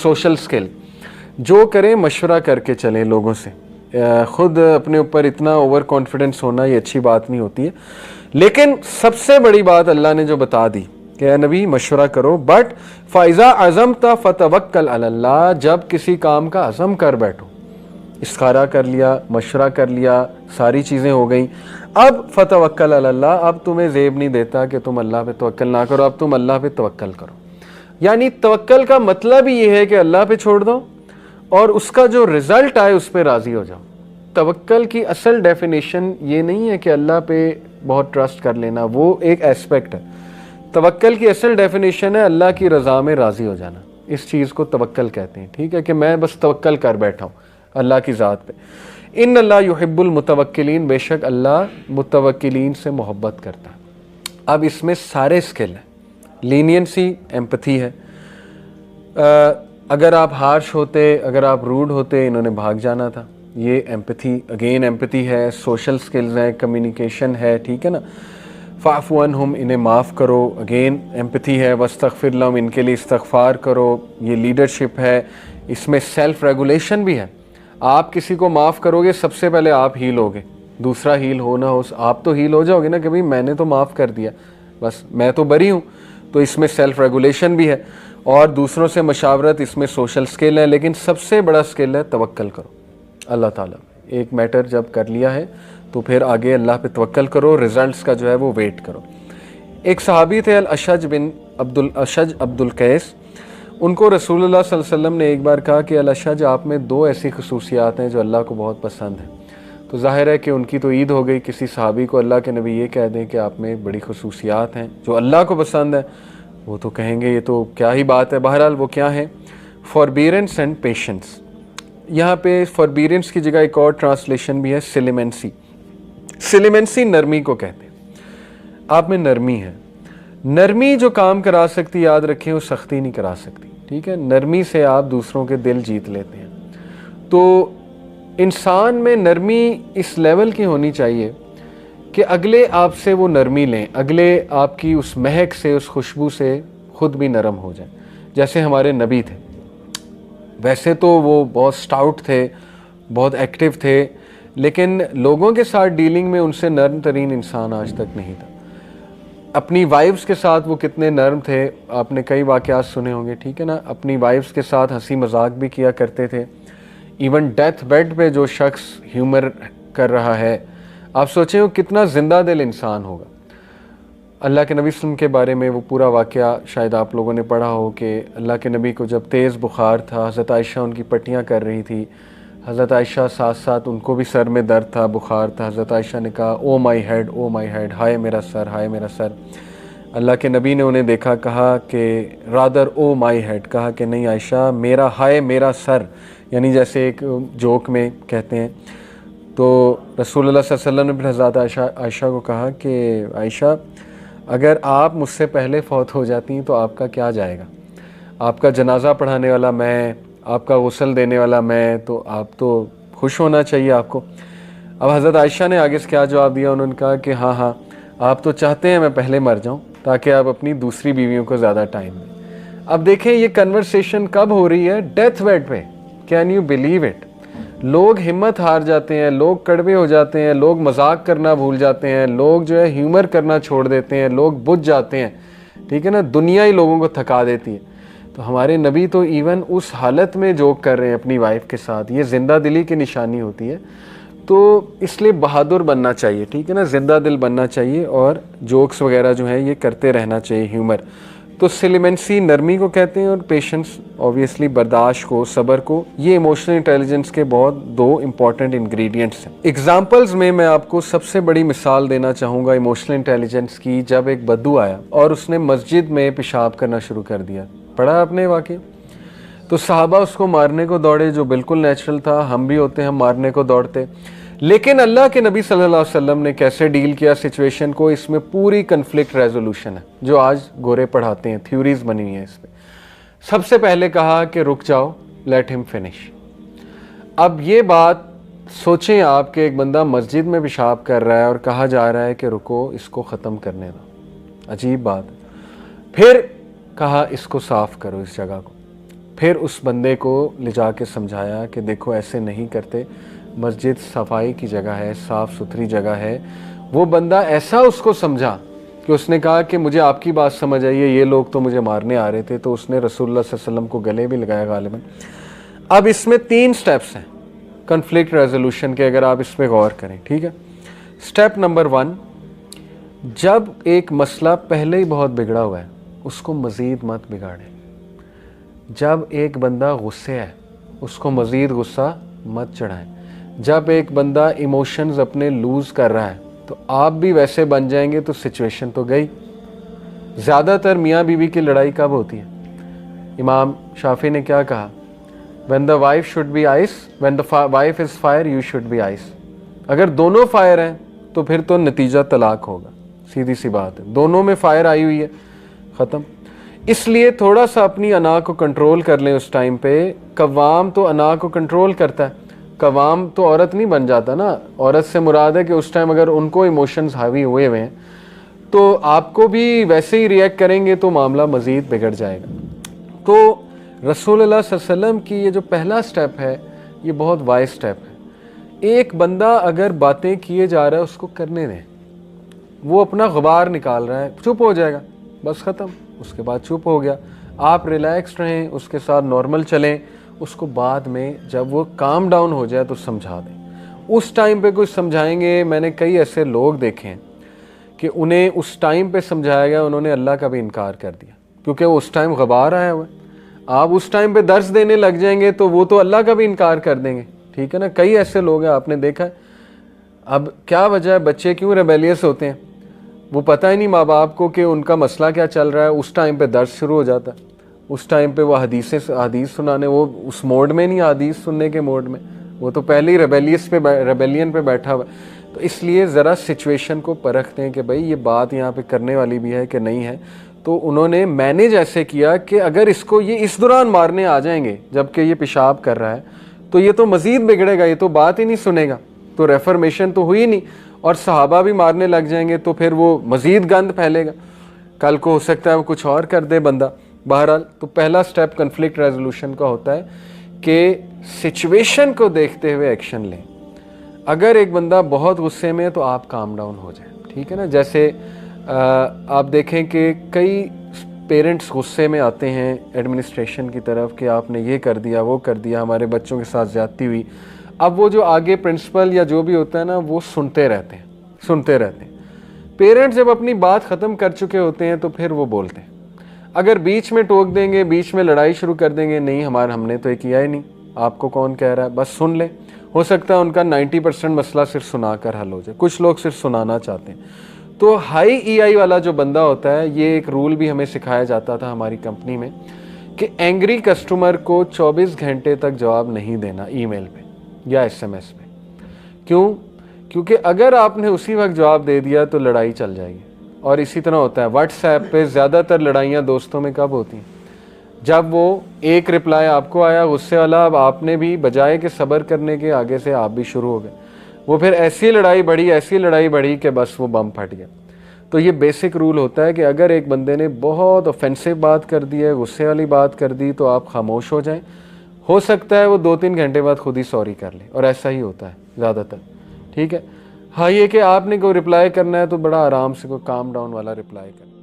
Social skill जो करें मशवरा करके चलें लोगों से, ख़ुद अपने ऊपर इतना ओवर कॉन्फिडेंस होना ये अच्छी बात नहीं होती है। लेकिन सबसे बड़ी बात अल्लाह ने जो बता दी कि नबी मशवरा करो, बट फ़ाइज़ा अज़मता फ़तवक्कल अलल्लाह, जब किसी काम का अज़म कर बैठो, इस्तिखारा कर लिया, मशवरा कर लिया, सारी चीज़ें हो गई, अब फ़तवक्कल अलल्लाह, अब तुम्हें ज़ेब नहीं देता कि तुम अल्लाह पे तवक्कल ना करो, अब तुम अल्लाह पे तवक्कल करो। यानी तवक्कल का मतलब ही ये है कि अल्लाह पे छोड़ दो और उसका जो रिज़ल्ट आए उस पर राज़ी हो जाओ। तवक्कल की असल डेफिनेशन ये नहीं है कि अल्लाह पे बहुत ट्रस्ट कर लेना, वो एक एस्पेक्ट है। तवक्कल की असल डेफिनेशन है अल्लाह की रज़ा में राज़ी हो जाना। इस चीज़ को तवक्कल कहते हैं, ठीक है, कि मैं बस तवक्कल कर बैठा हूँ अल्लाह की ज़ात पे। इन अल्लाह युहिब्बुल मुतवक्किलीन, बेशक अल्लाह मुतवक्किलीन से मोहब्बत करता है। अब इसमें सारे स्किल हैं, लीनियंसी, एम्पथी है। अगर आप हार्श होते, अगर आप रूड होते, इन्होंने भाग जाना था, ये एम्पथी, अगेन एम्पथी है, सोशल स्किल्स हैं, कम्युनिकेशन है, ठीक है ना। फ़ाफ़ु अन्हुम, इन्हें माफ़ करो, अगेन एम्पथी है। वस्तग़फ़िर लहुम, इनके लिए इस्तग़फ़ार करो, ये लीडरशिप है। इसमें सेल्फ रेगुलेशन भी है। आप किसी को माफ़ करोगे, सबसे पहले आप हील होगे, दूसरा हील हो ना हो, आप तो हील हो जाओगे ना कि भाई मैंने तो माफ़ कर दिया, बस मैं तो बरी हूँ। तो इसमें सेल्फ रेगुलेशन भी है और दूसरों से मशावरत, इसमें सोशल स्किल है। लेकिन सबसे बड़ा स्किल है तवक्कल करो अल्लाह ताला। एक मैटर जब कर लिया है तो फिर आगे अल्लाह पे तवक्कल करो, रिजल्ट्स का जो है वो वेट करो। एक सहाबी थे अल-अशज बिन अब्दुल कैस, उनको रसूलुल्लाह सल्लल्लाहु अलैहि वसल्लम ने एक बार कहा कि अल-अशज, आप में दो ऐसी खसूसियात हैं जो अल्लाह को बहुत पसंद हैं। तो ज़ाहिर है कि उनकी तो ईद हो गई, किसी सहाबी को अल्लाह के नबी ये कह दें कि आप में बड़ी खसूसियात हैं जो अल्लाह को पसंद है, वो तो कहेंगे ये तो क्या ही बात है। बहरहाल वो क्या है? फॉरबीरेंस एंड पेशेंस। यहाँ पे फॉरबीरेंस की जगह एक और ट्रांसलेशन भी है, सिलिमेंसी। सिलिमेंसी नरमी को कहते हैं। आप में नरमी है। नरमी जो काम करा सकती, याद रखें, वो सख्ती नहीं करा सकती, ठीक है। नरमी से आप दूसरों के दिल जीत लेते हैं। तो इंसान में नरमी इस लेवल की होनी चाहिए कि अगले आपसे वो नरमी लें, अगले आपकी उस महक से, उस खुशबू से खुद भी नरम हो जाए। जैसे हमारे नबी थे, वैसे तो वो बहुत स्टाउट थे, बहुत एक्टिव थे, लेकिन लोगों के साथ डीलिंग में उनसे नर्म तरीन इंसान आज तक नहीं था। अपनी वाइफ्स के साथ वो कितने नर्म थे, आपने कई वाक़यात सुने होंगे, ठीक है ना। अपनी वाइफ्स के साथ हंसी मजाक भी किया करते थे। इवन डेथ बेड पे जो शख्स ह्यूमर कर रहा है, आप सोचें वो कितना ज़िंदा दिल इंसान होगा। अल्लाह के नबी सल्लल्लाहु अलैहि वसल्लम के बारे में वो पूरा वाक़या शायद आप लोगों ने पढ़ा हो कि अल्लाह के नबी को जब तेज़ बुखार था, हज़रत आयशा उनकी पट्टियाँ कर रही थी, हज़रत आयशा साथ साथ उनको भी सर में दर्द था, बुखार था। हज़रत आयशा ने कहा, ओ my head, O my head, हाय मेरा सर, हाय मेरा सर। अल्लाह के नबी ने उन्हें देखा, कहा कि रादर ओ माई हेड, कहा कि नहीं आयशा, मेरा हाय मेरा सर, यानी जैसे एक जोक में कहते हैं। तो रसूलुल्लाह सल्लल्लाहु अलैहि वसल्लम ने फिर हज़रत आयशा को कहा कि आयशा, अगर आप मुझसे पहले फौत हो जाती तो आपका क्या जाएगा? आपका जनाजा पढ़ाने वाला मैं, आपका गुस्ल देने वाला मैं, तो आप तो खुश होना चाहिए आपको। अब हज़रत आयशा ने आगे से क्या जवाब दिया? उन्होंने कहा कि हाँ हाँ, आप तो चाहते हैं मैं पहले मर जाऊँ ताकि आप अपनी दूसरी बीवियों को ज़्यादा टाइम दें। अब देखें ये कन्वर्सेशन कब हो रही है? डेथ बेड पे। Can you believe it? लोग हिम्मत हार जाते हैं, लोग कड़वे हो जाते हैं, लोग मजाक करना भूल जाते हैं, लोग जो है ह्यूमर करना छोड़ देते हैं, लोग बुझ जाते हैं, ठीक है ना। दुनिया ही लोगों को थका देती है। तो हमारे नबी तो इवन उस हालत में जोक कर रहे हैं अपनी वाइफ के साथ। ये ज़िंदा दिली की निशानी होती है। तो इसलिए बहादुर बनना चाहिए, ठीक है ना, ज़िंदा दिल बनना चाहिए और जोक्स वगैरह जो है ये करते रहना चाहिए, ह्यूमर। तो सिलिमेंसी नरमी को कहते हैं और पेशेंस ऑब्वियसली बर्दाश्त को, सब्र को। ये इमोशनल इंटेलिजेंस के बहुत दो इम्पॉर्टेंट इंग्रेडिएंट्स हैं। एग्जांपल्स में मैं आपको सबसे बड़ी मिसाल देना चाहूँगा इमोशनल इंटेलिजेंस की। जब एक बद्दू आया और उसने मस्जिद में पेशाब करना शुरू कर दिया, पढ़ा आपने वाकई? तो सहाबा उसको मारने को दौड़े, जो बिल्कुल नेचुरल था, हम भी होते, हम मारने को दौड़ते। लेकिन अल्लाह के नबी सल्लल्लाहु अलैहि वसल्लम ने कैसे डील किया सिचुएशन को, इसमें पूरी कन्फ्लिक्ट रेजोल्यूशन है जो आज गोरे पढ़ाते हैं, थ्योरीज बनी हुई हैं इस पर। सबसे पहले कहा कि रुक जाओ, लेट हिम फिनिश। अब ये बात सोचें आप कि एक बंदा मस्जिद में पेशाब कर रहा है और कहा जा रहा है कि रुको, इसको ख़त्म करने दो। अजीब बात। फिर कहा इसको साफ़ करो, इस जगह को। پھر اس بندے کو لے جا کے سمجھایا کہ دیکھو ایسے نہیں کرتے، مسجد صفائی کی جگہ ہے، صاف ستھری جگہ ہے۔ وہ بندہ ایسا اس کو سمجھا کہ اس نے کہا کہ مجھے آپ کی بات سمجھ آئی ہے، یہ لوگ تو مجھے مارنے آ رہے تھے، تو اس نے رسول اللہ صلی اللہ علیہ وسلم کو گلے بھی لگایا غالباً۔ اب اس میں 3 سٹیپس ہیں کنفلکٹ ریزولوشن کے، اگر آپ اس پہ غور کریں، ٹھیک ہے۔ سٹیپ نمبر 1، جب ایک مسئلہ پہلے ہی بہت بگڑا ہوا ہے اس کو مزید مت بگاڑیں۔ جب ایک بندہ غصے ہے اس کو مزید غصہ مت چڑھائیں۔ جب ایک بندہ ایموشنز اپنے لوز کر رہا ہے تو آپ بھی ویسے بن جائیں گے تو سچویشن تو گئی۔ زیادہ تر میاں بیوی کی لڑائی کب ہوتی ہے؟ امام شافعی نے کیا کہا؟ when the wife should be ice, when the wife is fire you should be ice۔ اگر دونوں فائر ہیں تو پھر تو نتیجہ طلاق ہوگا، سیدھی سی بات ہے، دونوں میں فائر آئی ہوئی ہے، ختم۔ اس لیے تھوڑا سا اپنی انا کو کنٹرول کر لیں اس ٹائم پہ۔ قوام تو انا کو کنٹرول کرتا ہے، قوام تو عورت نہیں بن جاتا نا۔ عورت سے مراد ہے کہ اس ٹائم اگر ان کو ایموشنز حاوی ہوئے ہیں تو آپ کو بھی ویسے ہی ریئیکٹ کریں گے تو معاملہ مزید بگڑ جائے گا۔ تو رسول اللہ صلی اللہ علیہ وسلم کی یہ جو پہلا سٹیپ ہے یہ بہت وائز سٹیپ ہے۔ ایک بندہ اگر باتیں کیے جا رہا ہے اس کو کرنے دیں، وہ اپنا غبار نکال رہا ہے، چپ ہو جائے گا، بس ختم۔ اس کے بعد چپ ہو گیا، آپ ریلیکس رہیں، اس کے ساتھ نارمل چلیں، اس کو بعد میں جب وہ کام ڈاؤن ہو جائے تو سمجھا دیں۔ اس ٹائم پہ کچھ سمجھائیں گے، میں نے کئی ایسے لوگ دیکھے ہیں کہ انہیں اس ٹائم پہ سمجھایا گیا انہوں نے اللہ کا بھی انکار کر دیا، کیونکہ وہ اس ٹائم غبار آیا ہوا ہے۔ آپ اس ٹائم پہ درس دینے لگ جائیں گے تو وہ تو اللہ کا بھی انکار کر دیں گے، ٹھیک ہے نا۔ کئی ایسے لوگ ہیں آپ نے دیکھا ہے۔ اب کیا وجہ ہے بچے کیوں ریبیلیس ہوتے ہیں؟ وہ پتہ ہی نہیں ماں باپ کو کہ ان کا مسئلہ کیا چل رہا ہے، اس ٹائم پہ درس شروع ہو جاتا ہے، اس ٹائم پہ وہ حدیث سنانے، وہ اس موڈ میں نہیں، حدیث سننے کے موڈ میں، وہ تو پہلے ہی ریبیلین پہ بیٹھا ہوا ہے۔ تو اس لیے ذرا سچویشن کو پرکھتے ہیں کہ بھائی یہ بات یہاں پہ کرنے والی بھی ہے کہ نہیں ہے۔ تو انہوں نے مینیج ایسے کیا کہ اگر اس کو یہ اس دوران مارنے آ جائیں گے جبکہ یہ پیشاب کر رہا ہے تو یہ تو مزید بگڑے گا، یہ تو بات ہی نہیں سنے گا، تو ریفرمیشن تو ہوئی نہیں، اور صحابہ بھی مارنے لگ جائیں گے تو پھر وہ مزید گند پھیلے گا، کل کو ہو سکتا ہے وہ کچھ اور کر دے بندہ۔ بہرحال تو پہلا سٹیپ کنفلکٹ ریزولوشن کا ہوتا ہے کہ سچویشن کو دیکھتے ہوئے ایکشن لیں۔ اگر ایک بندہ بہت غصے میں ہے تو آپ کام ڈاؤن ہو جائیں، ٹھیک ہے نا۔ جیسے آپ دیکھیں کہ کئی پیرنٹس غصے میں آتے ہیں ایڈمنسٹریشن کی طرف کہ آپ نے یہ کر دیا، وہ کر دیا، ہمارے بچوں کے ساتھ زیادتی ہوئی۔ اب وہ جو آگے پرنسپل یا جو بھی ہوتا ہے نا وہ سنتے رہتے ہیں۔ پیرنٹس جب اپنی بات ختم کر چکے ہوتے ہیں تو پھر وہ بولتے ہیں۔ اگر بیچ میں ٹوک دیں گے، بیچ میں لڑائی شروع کر دیں گے، نہیں ہم نے تو یہ کیا ہی نہیں، آپ کو کون کہہ رہا ہے، بس سن لیں۔ ہو سکتا ہے ان کا 90% مسئلہ صرف سنا کر حل ہو جائے، کچھ لوگ صرف سنانا چاہتے ہیں۔ تو ہائی ای آئی والا جو بندہ ہوتا ہے، یہ ایک رول بھی ہمیں سکھایا جاتا تھا ہماری کمپنی میں کہ اینگری کسٹمر کو 24 گھنٹے تک جواب نہیں دینا ای میل پہ یا ایس ایم ایس پہ۔ کیوں؟ کیونکہ اگر آپ نے اسی وقت جواب دے دیا تو لڑائی چل جائے گی۔ اور اسی طرح ہوتا ہے واٹس ایپ پہ زیادہ تر لڑائیاں دوستوں میں کب ہوتی ہیں؟ جب وہ ایک رپلائی آپ کو آیا غصے والا، اب آپ نے بھی بجائے کہ صبر کرنے کے آگے سے آپ بھی شروع ہو گئے، وہ پھر ایسی لڑائی بڑھی کہ بس وہ بم پھٹ گیا۔ تو یہ بیسک رول ہوتا ہے کہ اگر ایک بندے نے بہت آفینسو بات کر دی ہے، غصے والی بات کر دی، تو آپ خاموش ہو جائیں۔ ہو سکتا ہے وہ 2-3 گھنٹے بعد خود ہی سوری کر لے، اور ایسا ہی ہوتا ہے زیادہ تر، ٹھیک ہے۔ ہاں یہ کہ آپ نے کوئی رپلائی کرنا ہے تو بڑا آرام سے کوئی کام ڈاؤن والا رپلائی کرنا ہے۔